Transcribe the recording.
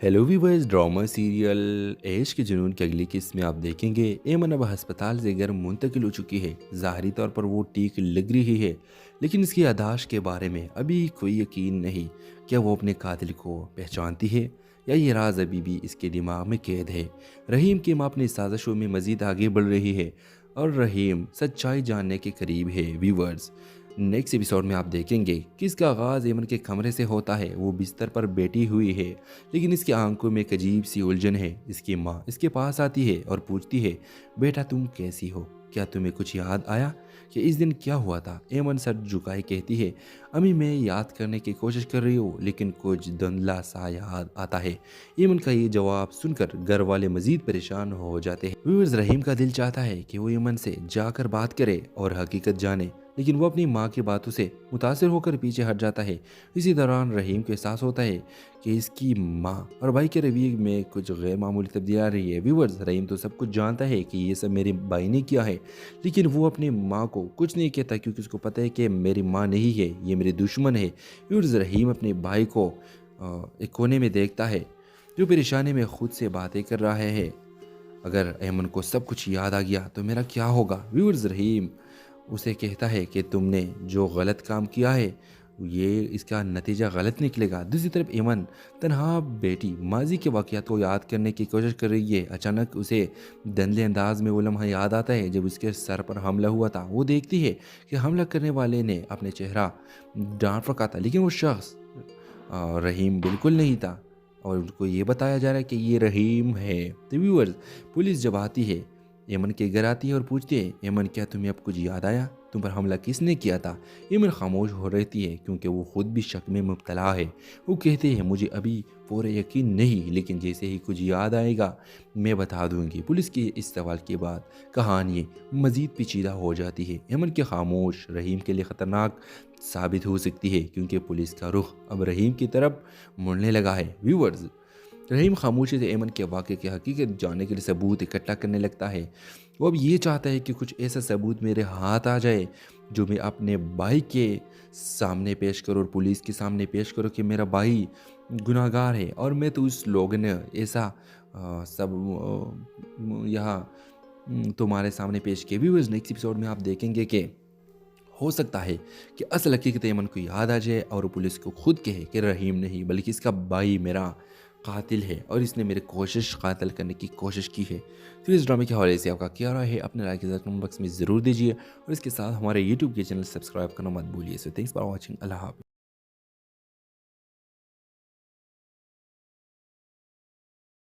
Hello viewers, drama serial ऐश के जुनून की अगली किस्त में आप देखेंगे एमन अब अस्पताल से घर मुंतकिल हो चुकी है। ज़ाहरी तौर पर वो ठीक लग रही है, लेकिन इसकी याददाश्त के बारे में अभी कोई यकीन नहीं। क्या वो अपने कातिल को पहचानती है या ये राज अभी भी इसके दिमाग में कैद है। रहीम की माँ अपनी साजिशों में मज़ीद आगे बढ़ रही है और रहीम सच्चाई जानने के करीब है। व्यूवर्स, नेक्स्ट एपिसोड में आप देखेंगे कि इसका आगाज़ एमन के कमरे से होता है। वो बिस्तर पर बैठी हुई है, लेकिन इसकी आंखों में एक अजीब सी उलझन है। इसकी माँ इसके पास आती है और पूछती है, बेटा तुम कैसी हो, क्या तुम्हें कुछ याद आया कि इस दिन क्या हुआ था। एमन सर झुकाए कहती है, अम्मी मैं याद करने की कोशिश कर रही हूँ, लेकिन कुछ धुंधला सा याद आता है। एमन का ये जवाब सुनकर घर वाले मजीद परेशान हो जाते हैं। व्यूअर्स, रहीम का दिल चाहता है कि वो एमन से जाकर बात करे और हकीकत जाने, लेकिन वो अपनी माँ की बातों से मुतासिर होकर पीछे हट जाता है। इसी दौरान रहीम को एहसास होता है कि इसकी माँ और भाई के रवैये में कुछ गैर मामूली तब्दीली आ रही है। व्यूअर्स, रहीम तो सब कुछ जानता है कि ये सब मेरे भाई ने किया है, लेकिन वो अपनी माँ को कुछ नहीं कहता क्योंकि उसको पता है कि मेरी माँ नहीं है, ये मेरी दुश्मन है। व्यूअर्स, रहीम अपने भाई को एक कोने में देखता है जो परेशानी में खुद से बातें कर रहा है। अगर अयमन को सब कुछ याद आ गया तो मेरा क्या होगा। व्यूअर्स, रहीम उसे कहता है कि तुमने जो गलत काम किया है ये इसका नतीजा गलत निकलेगा। दूसरी तरफ एमन तन्हा बेटी माजी के वाक़यात को याद करने की कोशिश कर रही है। अचानक उसे धंधले अंदाज में वो लम्हा याद आता है जब उसके सर पर हमला हुआ था। वो देखती है कि हमला करने वाले ने अपने चेहरा ढांप रखा था, लेकिन वो शख्स रहीम बिल्कुल नहीं था और उनको ये बताया जा रहा है कि ये रहीम है। तो व्यूअर्स, पुलिस जब आती है एमन के घर आती है और पूछती है, एमन क्या तुम्हें अब कुछ याद आया, तुम पर हमला किसने किया था। एमन खामोश हो रहती है क्योंकि वो खुद भी शक में मुब्तला है। वो कहते हैं, मुझे अभी पूरा यकीन नहीं, लेकिन जैसे ही कुछ याद आएगा मैं बता दूंगी। पुलिस के इस सवाल के बाद कहानी मज़ीद पेचीदा हो जाती है। एमन के खामोश रहीम के लिए ख़तरनाक साबित हो सकती है क्योंकि पुलिस का रुख अब रहीम की तरफ मुड़ने लगा है। व्यूअर्स, रहीम खामोशी से एमन के वाक़े की हकीकत जानने के लिए सबूत इकट्ठा करने लगता है। वो अब ये चाहता है कि कुछ ऐसा सबूत मेरे हाथ आ जाए जो मैं अपने भाई के सामने पेश करूँ और पुलिस के सामने पेश करूँ कि मेरा भाई गुनाहगार है और मैं तो उस लोग ने ऐसा सब यहाँ तुम्हारे सामने पेश किया भी। नेक्स्ट एपिसोड में आप देखेंगे कि हो सकता है कि असल हकीकत एमन को याद आ जाए और पुलिस को खुद कहे कि रहीम नहीं बल्कि इसका भाई मेरा कातिल है और इसने मेरे कोशिश कातिल करने की कोशिश की है। तो इस ड्रामे के हवाले से आपका क्या राय है, अपने राय के कमेंट बॉक्स में ज़रूर दीजिए और इसके साथ हमारे यूट्यूब के चैनल सब्सक्राइब करना मत भूलिए। So thanks for watching. अल्लाह हाफ़िज़।